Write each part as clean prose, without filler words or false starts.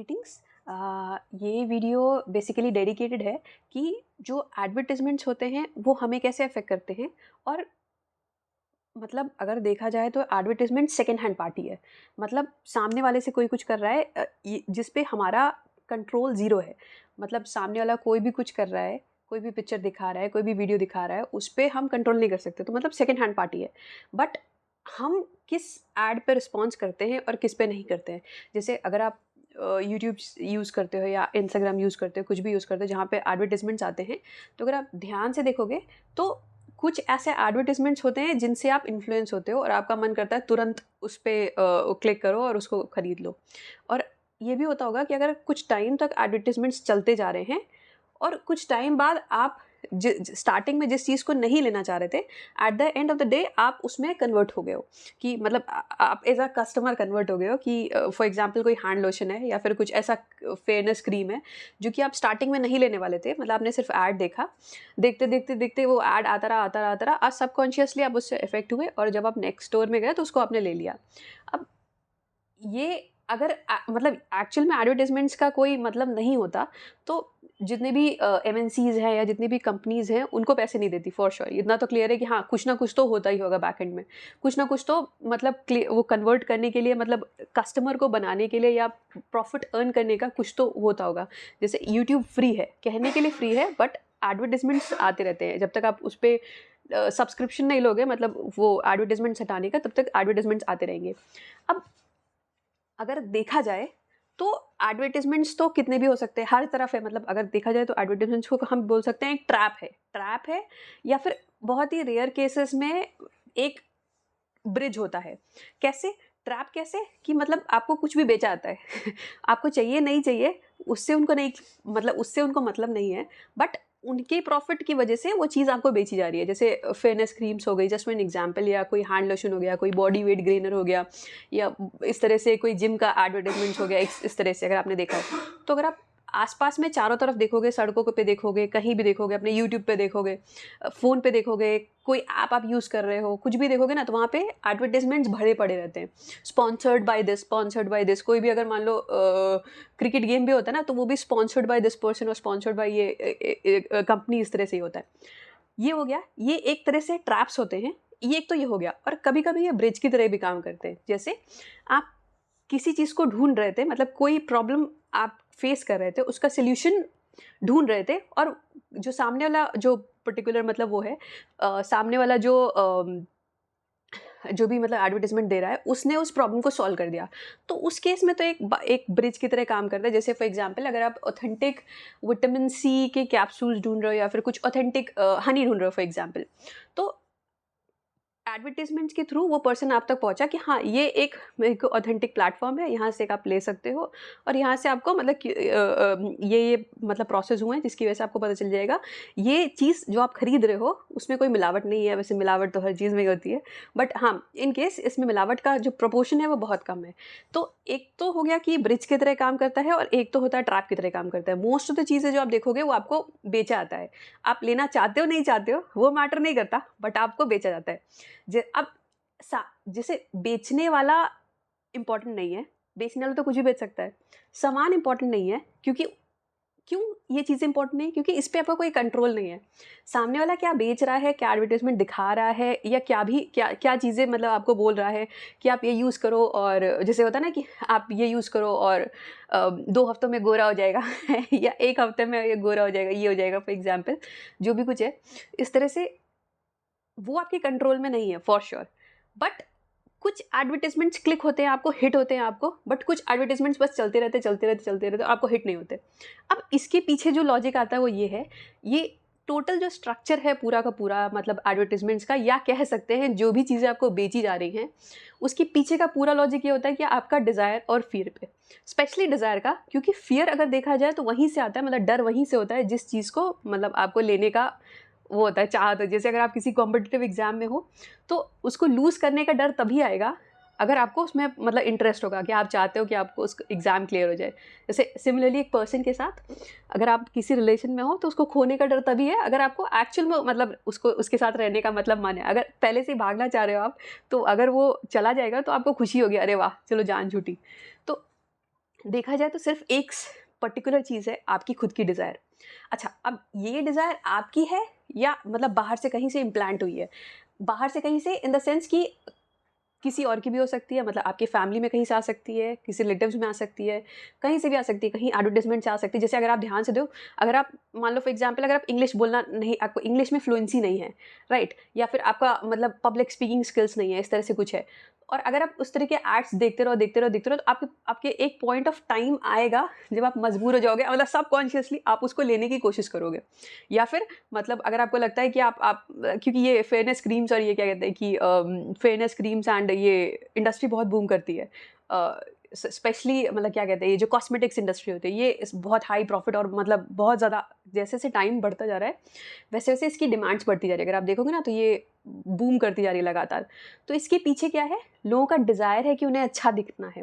Greetings. ये video basically dedicated है कि जो एडवर्टिजमेंट्स होते हैं वो हमें कैसे अफेक्ट करते हैं। और मतलब अगर देखा जाए तो एडवर्टिजमेंट सेकेंड हैंड पार्टी है। मतलब सामने वाले से कोई कुछ कर रहा है जिस पे हमारा कंट्रोल ज़ीरो है। मतलब सामने वाला कोई भी कुछ कर रहा है, कोई भी पिक्चर दिखा रहा है, कोई भी वीडियो दिखा रहा है, उस पे हम कंट्रोल नहीं कर सकते, तो मतलब सेकेंड हैंड पार्टी है। बट हम किस ऐड पे रिस्पॉन्स करते हैं और किस पे नहीं करते हैं। जैसे अगर आप यूट्यूब यूज़ करते हो या इंस्टाग्राम यूज़ करते हो, कुछ भी यूज़ करते हो जहाँ पे एडवर्टिजमेंट्स आते हैं, तो अगर आप ध्यान से देखोगे तो कुछ ऐसे एडवर्टिजमेंट्स होते हैं जिनसे आप इन्फ्लुएंस होते हो और आपका मन करता है तुरंत उस पे क्लिक करो और उसको खरीद लो। और ये भी होता होगा कि अगर कुछ टाइम तक एडवर्टिजमेंट्स चलते जा रहे हैं और कुछ टाइम बाद आप स्टार्टिंग में जिस चीज़ को नहीं लेना चाह रहे थे, at the end of the day आप उसमें कन्वर्ट हो गए हो। कि मतलब आप एज अ कस्टमर कन्वर्ट हो गए हो कि फॉर एग्जांपल कोई हैंड लोशन है या फिर कुछ ऐसा फेयरनेस क्रीम है जो कि आप स्टार्टिंग में नहीं लेने वाले थे। मतलब आपने सिर्फ ऐड देखा, देखते देखते देखते वो ऐड आता रहा आता रहा आता रहा, आज सबकॉन्शियसली आप उससे इफेक्ट हुए और जब आप नेक्स्ट स्टोर में गए तो उसको आपने ले लिया। अब ये अगर मतलब एक्चुअल में एडवर्टाइजमेंट्स का कोई मतलब नहीं होता तो जितने भी एमएनसीज हैं या जितनी भी कंपनीज हैं उनको पैसे नहीं देती फॉर श्योर। इतना तो क्लियर है कि हाँ, कुछ ना कुछ तो होता ही होगा बैक एंड में। कुछ ना कुछ तो मतलब वो कन्वर्ट करने के लिए, मतलब कस्टमर को बनाने के लिए या प्रॉफिट अर्न करने का कुछ तो होता होगा। जैसे यूट्यूब फ्री है, कहने के लिए फ्री है, बट एडवर्टाइजमेंट्स आते रहते हैं। जब तक आप उस पर सब्सक्रिप्शन नहीं लोगे, मतलब वो एडवर्टाइजमेंट्स हटाने का, तब तक एडवर्टाइजमेंट्स आते रहेंगे। अब अगर देखा जाए तो एडवर्टाइजमेंट्स तो कितने भी हो सकते हैं, हर तरफ है। मतलब अगर देखा जाए तो एडवर्टाइजमेंट्स को हम बोल सकते हैं एक ट्रैप है, या फिर बहुत ही रेयर केसेस में एक ब्रिज होता है। कैसे ट्रैप? कैसे कि मतलब आपको कुछ भी बेचा जाता है आपको चाहिए नहीं चाहिए उससे उनको नहीं, मतलब उससे उनको मतलब नहीं है, बट उनके प्रॉफिट की वजह से वो चीज़ आपको बेची जा रही है। जैसे फेयरनेस क्रीम्स हो गई, जस्ट फॉर एन एग्जांपल, या कोई हैंड लोशन हो गया, कोई बॉडी वेट ग्रेनर हो गया, या इस तरह से कोई जिम का एडवर्टाइजमेंट हो गया। इस तरह से अगर आपने देखा हो, तो अगर आप आसपास में चारों तरफ देखोगे, सड़कों पे देखोगे, कहीं भी देखोगे, अपने यूट्यूब पे देखोगे, फ़ोन पे देखोगे, कोई ऐप आप यूज़ कर रहे हो, कुछ भी देखोगे ना, तो वहाँ पे एडवर्टाइजमेंट्स भरे पड़े रहते हैं। Sponsored by this, sponsored by this. कोई भी अगर मान लो क्रिकेट गेम भी होता है ना, तो वो भी स्पॉन्सर्ड बाय दिस पर्सन और स्पॉन्सर्ड बाय ये कंपनी, इस तरह से ही होता है। ये हो गया, ये एक तरह से ट्रैप्स होते हैं। ये एक तो ये हो गया, और कभी-कभी ये ब्रिज की तरह भी काम करते हैं। जैसे आप किसी चीज़ को ढूँढ रहे थे, मतलब कोई प्रॉब्लम आप फेस कर रहे थे, उसका सॉल्यूशन ढूँढ रहे थे, और जो सामने वाला जो पर्टिकुलर मतलब वो है सामने वाला जो भी मतलब एडवर्टाइज़मेंट दे रहा है, उसने उस प्रॉब्लम को सॉल्व कर दिया। तो उस केस में तो एक ब्रिज की तरह काम करता है। जैसे फॉर एग्ज़ाम्पल, अगर आप ऑथेंटिक विटामिन सी के कैप्सूल्स ढूँढ रहे हो या फिर कुछ ऑथेंटिक हनी ढूँढ रहे हो फॉर एग्ज़ाम्पल, तो एडवर्टाइजमेंट्स के थ्रू वो पर्सन आप तक पहुंचा कि हाँ, ये एक ऑथेंटिक प्लेटफॉर्म है, यहाँ से आप ले सकते हो, और यहाँ से आपको मतलब ये मतलब प्रोसेस हुए हैं जिसकी वजह से आपको पता चल जाएगा ये चीज़ जो आप खरीद रहे हो उसमें कोई मिलावट नहीं है। वैसे मिलावट तो हर चीज़ में ही होती है, बट हाँ, इन केस इसमें मिलावट का जो प्रोपोर्शन है वो बहुत कम है। तो एक तो हो गया कि ब्रिज की तरह काम करता है, और एक तो होता है ट्रैप की तरह काम करता है। मोस्ट ऑफ द चीज़ें जो आप देखोगे वो आपको बेचा जाता है। आप लेना चाहते हो नहीं चाहते हो वो मैटर नहीं करता, बट आपको बेचा जाता है। अब जैसे बेचने वाला इम्पोर्टेंट नहीं है, बेचने वाला तो कुछ भी बेच सकता है। सामान इम्पोर्टेंट नहीं है, क्योंकि क्यों ये चीज़ें इम्पोर्टेंट नहीं है? क्योंकि इस पे आपका कोई कंट्रोल नहीं है। सामने वाला क्या बेच रहा है, क्या एडवर्टाइज़मेंट दिखा रहा है, या क्या चीज़ें मतलब आपको बोल रहा है कि आप ये यूज़ करो, और जैसे होता है ना कि आप ये यूज़ करो और 2 हफ्तों में गोरा हो जाएगा या 1 हफ्ते में ये गोरा हो जाएगा, ये हो जाएगा फॉर एग्ज़ाम्पल, जो भी कुछ है। इस तरह से वो आपके कंट्रोल में नहीं है फॉर श्योर। बट कुछ एडवर्टाइजमेंट्स क्लिक होते हैं आपको, हिट होते हैं आपको, बट कुछ एडवर्टाइजमेंट्स बस चलते रहते आपको हिट नहीं होते। अब इसके पीछे जो लॉजिक आता है वो ये है, ये टोटल जो स्ट्रक्चर है पूरा का पूरा, मतलब एडवर्टाइजमेंट्स का, या कह सकते हैं जो भी चीज़ें आपको बेची जा रही हैं, उसके पीछे का पूरा लॉजिक ये होता है कि आपका डिज़ायर और फियर पे, स्पेशली डिज़ायर का, क्योंकि फियर अगर देखा जाए तो वहीं से आता है, मतलब डर वहीं से होता है जिस चीज़ को मतलब आपको लेने का वो होता है, चाहत हो। जैसे अगर आप किसी कॉम्पिटिटिव एग्जाम में हो, तो उसको लूज़ करने का डर तभी आएगा अगर आपको उसमें मतलब इंटरेस्ट होगा, कि आप चाहते हो कि आपको उस एग्ज़ाम क्लियर हो जाए। जैसे सिमिलरली एक पर्सन के साथ अगर आप किसी रिलेशन में हो, तो उसको खोने का डर तभी है अगर आपको एक्चुअल में मतलब उसको उसके साथ रहने का मतलब मन है। अगर पहले से ही भागना चाह रहे हो आप, तो अगर वो चला जाएगा तो आपको खुशी होगी, अरे वाह! चलो जान छूटी। तो देखा जाए तो सिर्फ एक पर्टिकुलर चीज़ है, आपकी खुद की डिज़ायर। अच्छा, अब ये डिज़ायर आपकी है या मतलब बाहर से कहीं से इम्प्लांट हुई है? बाहर से कहीं से इन द सेंस कि किसी और की भी हो सकती है, मतलब आपकी फैमिली में कहीं से आ सकती है, किसी रिलेटिव्स में आ सकती है, कहीं से भी आ सकती है, कहीं एडवर्टाइज़मेंट से आ सकती है। जैसे अगर आप ध्यान से दो, अगर आप मान लो फॉर एग्ज़ाम्पल अगर आप इंग्लिश बोलना नहीं, आपको इंग्लिश में फ्लुएंसी नहीं है, राइट? या फिर आपका मतलब पब्लिक स्पीकिंग स्किल्स नहीं है, इस तरह से कुछ है। और अगर आप उस तरह के एड्स देखते रहो, देखते रहो, देखते रहो, तो आपके आपके एक पॉइंट ऑफ टाइम आएगा जब आप मजबूर हो जाओगे, मतलब सबकॉन्शियसली आप उसको लेने की कोशिश करोगे। या फिर मतलब अगर आपको लगता है कि आप क्योंकि ये फेयरनेस क्रीम्स और ये क्या कहते हैं कि फेयरनेस क्रीम्स एंड ये इंडस्ट्री बहुत बूम करती है। स्पेशली मतलब क्या कहते हैं, ये जो कॉस्मेटिक्स इंडस्ट्री होती है, ये बहुत हाई प्रॉफिट और मतलब बहुत ज़्यादा जैसे जैसे टाइम बढ़ता जा रहा है, वैसे वैसे इसकी डिमांड्स बढ़ती जा रही है। अगर आप देखोगे ना तो ये बूम करती जा रही है लगातार। तो इसके पीछे क्या है, लोगों का डिज़ायर है कि उन्हें अच्छा दिखना है।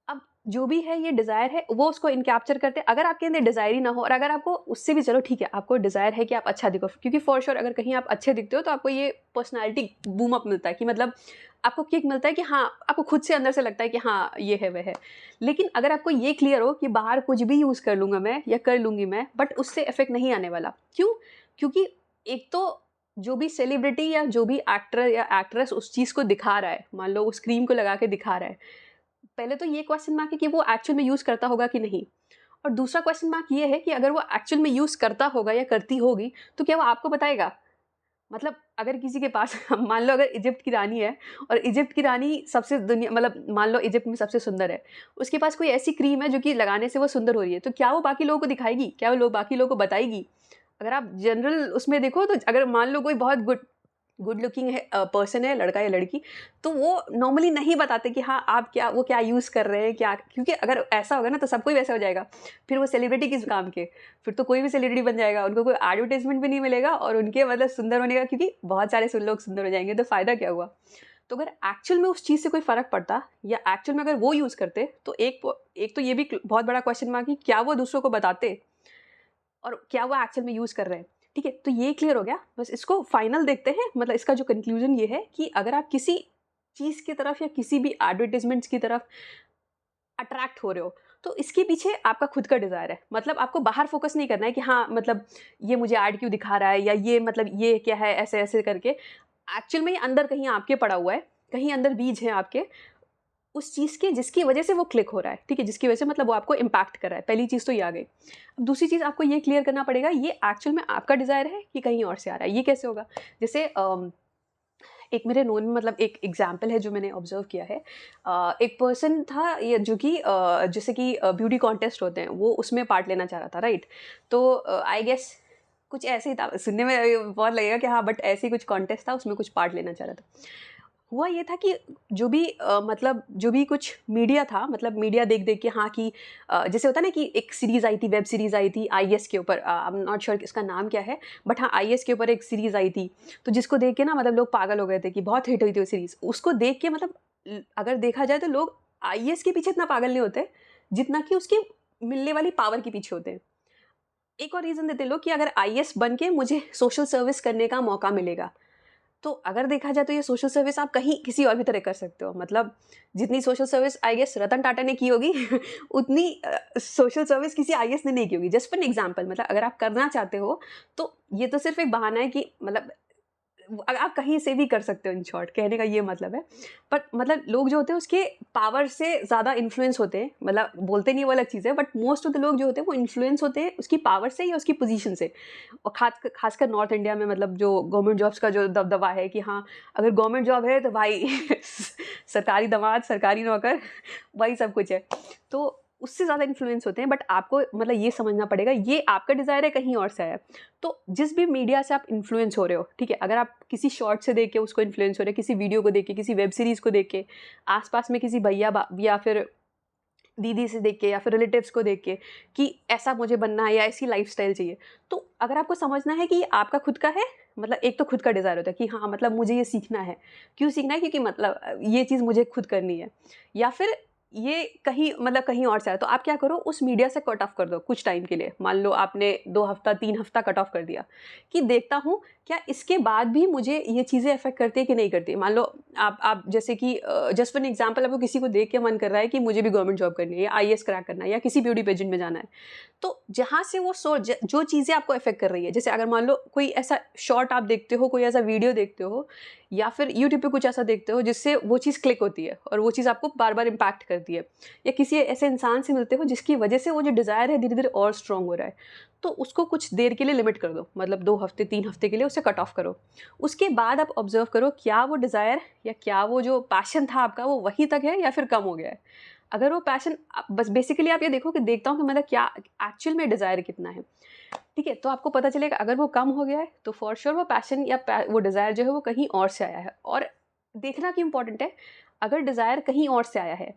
अब जो भी है ये डिज़ायर है, वो उसको इनकैप्चर करते हैं। अगर आपके अंदर डिज़ायर ही ना हो और अगर आपको उससे भी चलो ठीक है, आपको डिज़ायर है कि आप अच्छा दिखो, क्योंकि फॉर श्योर अगर कहीं आप अच्छे दिखते हो तो आपको ये पर्सनैलिटी बूम अप मिलता है कि मतलब आपको किक मिलता है कि हाँ, आपको खुद से अंदर से लगता है कि हाँ, ये है, वह है। लेकिन अगर आपको ये क्लियर हो कि बाहर कुछ भी यूज़ कर लूँगा मैं या कर लूँगी मैं, बट उससे इफ़ेक्ट नहीं आने वाला। क्यों? क्योंकि एक तो जो भी सेलिब्रिटी या जो भी एक्टर या एक्ट्रेस उस चीज़ को दिखा रहा है, मान लो उस क्रीम को लगा के दिखा रहा है, पहले तो ये क्वेश्चन मार्क है कि वो एक्चुअल में यूज़ करता होगा कि नहीं? और दूसरा क्वेश्चन मार्क ये है कि अगर वो एक्चुअल में यूज़ करता होगा या करती होगी, तो क्या वो आपको बताएगा? मतलब अगर किसी के पास मान लो अगर इजिप्ट की रानी है और इजिप्ट की रानी सबसे दुनिया मतलब मान लो इजिप्ट में सबसे सुंदर है, उसके पास कोई ऐसी क्रीम है जो कि लगाने से वो सुंदर हो रही है, तो क्या वो बाकी लोगों को दिखाएगी? क्या वो लोग बाकी लोगों को बताएगी? अगर आप जनरल उसमें देखो तो अगर मान लो कोई बहुत गुड गुड लुकिंग है पर्सन है, लड़का या लड़की, तो वो नॉर्मली नहीं बताते कि हाँ, आप क्या वो क्या यूज़ कर रहे हैं, क्या, क्योंकि अगर ऐसा होगा ना तो सबको ही वैसा हो जाएगा। फिर वो सेलिब्रिटी किस काम के? फिर तो कोई भी सेलिब्रिटी बन जाएगा, उनको कोई एडवर्टाइज़मेंट भी नहीं मिलेगा और उनके मतलब सुंदर होने का, क्योंकि बहुत सारे लोग सुंदर हो जाएँगे, तो फ़ायदा क्या हुआ? तो अगर एक्चुअल में उस चीज़ से कोई फ़र्क पड़ता या एक्चुअल में अगर वो यूज़ करते, तो एक तो ये भी बहुत बड़ा क्वेश्चन मार्क कि क्या वो दूसरों को बताते? और क्या वो एक्चुअल में यूज़ कर रहे हैं। ठीक है? तो ये क्लियर हो गया। बस इसको फाइनल देखते हैं, मतलब इसका जो कन्क्लूज़न ये है कि अगर आप किसी चीज़ की तरफ या किसी भी एडवर्टाइज़मेंट्स की तरफ अट्रैक्ट हो रहे हो, तो इसके पीछे आपका खुद का डिज़ायर है। मतलब आपको बाहर फ़ोकस नहीं करना है कि हाँ, मतलब ये मुझे ऐड क्यों दिखा रहा है या ये मतलब ये क्या है, ऐसे-ऐसे करके। एक्चुअल में ये अंदर कहीं आपके पड़ा हुआ है, कहीं अंदर बीज हैं आपके उस चीज़ के जिसकी वजह से वो क्लिक हो रहा है, ठीक है? जिसकी वजह से मतलब वो आपको इम्पैक्ट कर रहा है, पहली चीज़ तो ये आ गई। अब दूसरी चीज़ आपको ये क्लियर करना पड़ेगा, ये एक्चुअल में आपका डिज़ायर है कि कहीं और से आ रहा है, ये कैसे होगा? जैसे एक मेरे नोन में मतलब एक एग्ज़ाम्पल है जो मैंने ऑब्ज़र्व किया है। एक पर्सन था ये जो कि जैसे कि ब्यूटी कॉन्टेस्ट होते हैं, वो उसमें पार्ट लेना चाह रहा था, राइट? तो आई गेस कुछ ऐसे ही था, सुनने में बहुत लगेगा कि हाँ, बट ऐसे ही कुछ कॉन्टेस्ट था, उसमें कुछ पार्ट लेना चाह रहा था। हुआ ये था कि जो भी मतलब जो भी कुछ मीडिया था, मतलब मीडिया देख-देख के हाँ कि जैसे होता है ना कि एक सीरीज़ आई थी, वेब सीरीज़ आई थी आईएएस के ऊपर, आई एम नॉट श्योर इसका नाम क्या है, बट हाँ, आईएएस के ऊपर एक सीरीज़ आई थी। तो जिसको देख के ना मतलब लोग पागल हो गए थे कि बहुत हिट हुई थी वो सीरीज़। उसको देख के मतलब अगर देखा जाए तो लोग आईएएस के पीछे इतना पागल नहीं होते, जितना कि उसकी मिलने वाली पावर के पीछे होते हैं। एक और रीज़न देते हैं लोग कि अगर आईएएस बन के मुझे सोशल सर्विस करने का मौका मिलेगा। तो अगर देखा जाए तो ये सोशल सर्विस आप कहीं किसी और भी तरह कर सकते हो। मतलब जितनी social service I guess Ratan Tata ने की होगी उतनी सोशल सर्विस किसी आईएएस ने नहीं की होगी। जस्ट फॉर एन एग्जांपल, मतलब अगर आप करना चाहते हो तो ये तो सिर्फ़ एक बहाना है कि मतलब आप कहीं से भी कर सकते हो, इन शॉर्ट कहने का ये मतलब है। बट मतलब लोग जो होते हैं उसके पावर से ज़्यादा इन्फ्लुएंस होते हैं, मतलब बोलते नहीं वो अलग चीज़ है, बट मोस्ट ऑफ द लोग जो होते हैं वो इन्फ्लुएंस होते हैं उसकी पावर से या उसकी पोजीशन से। और खासकर नॉर्थ इंडिया में मतलब जो गवर्नमेंट जॉब्स का जो दबदबा है कि हाँ, अगर गवर्नमेंट जॉब है तो भाई सरकारी दामाद, सरकारी नौकर, वही सब कुछ है। तो उससे ज़्यादा इन्फ्लुएंस होते हैं, बट आपको मतलब ये समझना पड़ेगा ये आपका डिज़ायर है कहीं और से है। तो जिस भी मीडिया से आप इन्फ्लुएंस हो रहे हो, ठीक है? अगर आप किसी शॉर्ट से देख के उसको इन्फ्लुएंस हो रहे हैं, किसी वीडियो को देख के, किसी वेब सीरीज़ को देख के, आस-पास में किसी भैया या फिर दीदी से देख के या फिर रिलेटिव्स को देख के कि ऐसा मुझे बनना है या ऐसी लाइफ़स्टाइल चाहिए। तो अगर आपको समझना है कि ये आपका खुद का है, मतलब एक तो खुद का डिज़ायर होता है कि हाँ, मतलब मुझे ये सीखना है। क्यों सीखना है? क्योंकि मतलब ये चीज़ मुझे खुद करनी है। या फिर ये कहीं मतलब कहीं और से आ रहा है, तो आप क्या करो, उस मीडिया से कट ऑफ कर दो कुछ टाइम के लिए। मान लो आपने 2 हफ्ता 3 हफ्ता कट ऑफ कर दिया कि देखता हूँ क्या इसके बाद भी मुझे ये चीज़ें अफ़ेक्ट करती है कि नहीं करती है। मान लो आप जैसे कि जस्ट फॉर एन एग्ज़ाम्पल, आपको किसी को देख के मन कर रहा है कि मुझे भी गवर्नमेंट जॉब करनी है या आईएएस क्रैक करना है या किसी ब्यूटी पेजेंट में जाना है। तो जहाँ से वो जो चीज़ें आपको अफ़ेक्ट कर रही है, जैसे अगर मान लो कोई ऐसा शॉर्ट आप देखते हो, कोई ऐसा वीडियो देखते हो या फिर यूट्यूब पे कुछ ऐसा देखते हो जिससे वो चीज़ क्लिक होती है और वो चीज़ आपको बार-बार इम्पैक्ट करती है, या किसी ऐसे इंसान से मिलते हो जिसकी वजह से वो जो डिज़ायर है धीरे-धीरे और स्ट्रॉन्ग हो रहा है, तो उसको कुछ देर के लिए लिमिट कर दो, मतलब 2 हफ्ते 3 हफ्ते के लिए उसे कट ऑफ करो। उसके बाद आप ऑब्ज़र्व करो क्या वो डिज़ायर या क्या वो जो पैशन था आपका वो वहीं तक है या फिर कम हो गया है। अगर वो पैशन बस बेसिकली आप ये देखो कि देखता हूँ कि मतलब क्या एक्चुअल में डिज़ायर कितना है, ठीक है? तो आपको पता चलेगा अगर वो कम हो गया है तो फॉर श्योर वो पैशन या वो डिज़ायर जो है वो कहीं और से आया है। और देखना क्यों इम्पोर्टेंट है, अगर डिज़ायर कहीं और से आया है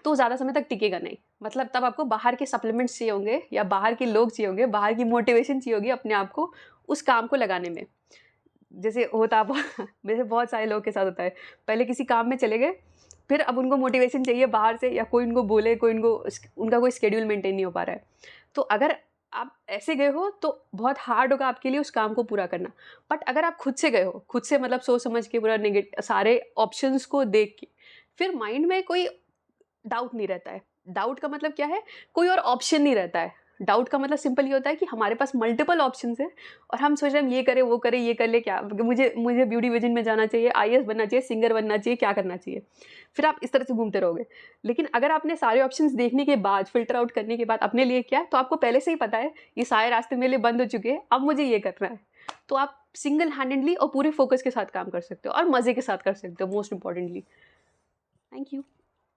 तो ज़्यादा समय तक टिकेगा नहीं। मतलब तब आपको बाहर के सप्लीमेंट्स चाहिए होंगे या बाहर के लोग चाहिए होंगे, बाहर की मोटिवेशन चाहिए होगी अपने आप को उस काम को लगाने में। जैसे होता वैसे बहुत सारे लोगों के साथ होता है, पहले किसी काम में चले गए, फिर अब उनको मोटिवेशन चाहिए बाहर से या कोई उनको बोले, कोई उनका कोई शेड्यूल मेंटेन नहीं हो पा रहा है। तो अगर आप ऐसे गए हो तो बहुत हार्ड होगा आपके लिए उस काम को पूरा करना। बट अगर आप खुद से गए हो, खुद से मतलब सोच समझ के पूरा सारे ऑप्शंस को देख के, फिर माइंड में कोई डाउट नहीं रहता है। डाउट का मतलब क्या है? कोई और ऑप्शन नहीं रहता है। डाउट का मतलब सिंपल ये होता है कि हमारे पास मल्टीपल ऑप्शंस हैं और हम सोच रहे हैं हम ये करें, वो करें, ये कर ले क्या? मुझे मुझे ब्यूटी पेजेंट में जाना चाहिए, आईएएस बनना चाहिए, सिंगर बनना चाहिए, क्या करना चाहिए? फिर आप इस तरह से घूमते रहोगे। लेकिन अगर आपने सारे ऑप्शंस देखने के बाद, फ़िल्टर आउट करने के बाद अपने लिए क्या है, तो आपको पहले से ही पता है, ये सारे रास्ते मेरे लिए बंद हो चुके हैं, अब मुझे ये करना है। तो आप सिंगल हैंडेडली और पूरे फ़ोकस के साथ काम कर सकते हो और मज़े के साथ कर सकते हो मोस्ट इम्पोर्टेंटली। Thank you.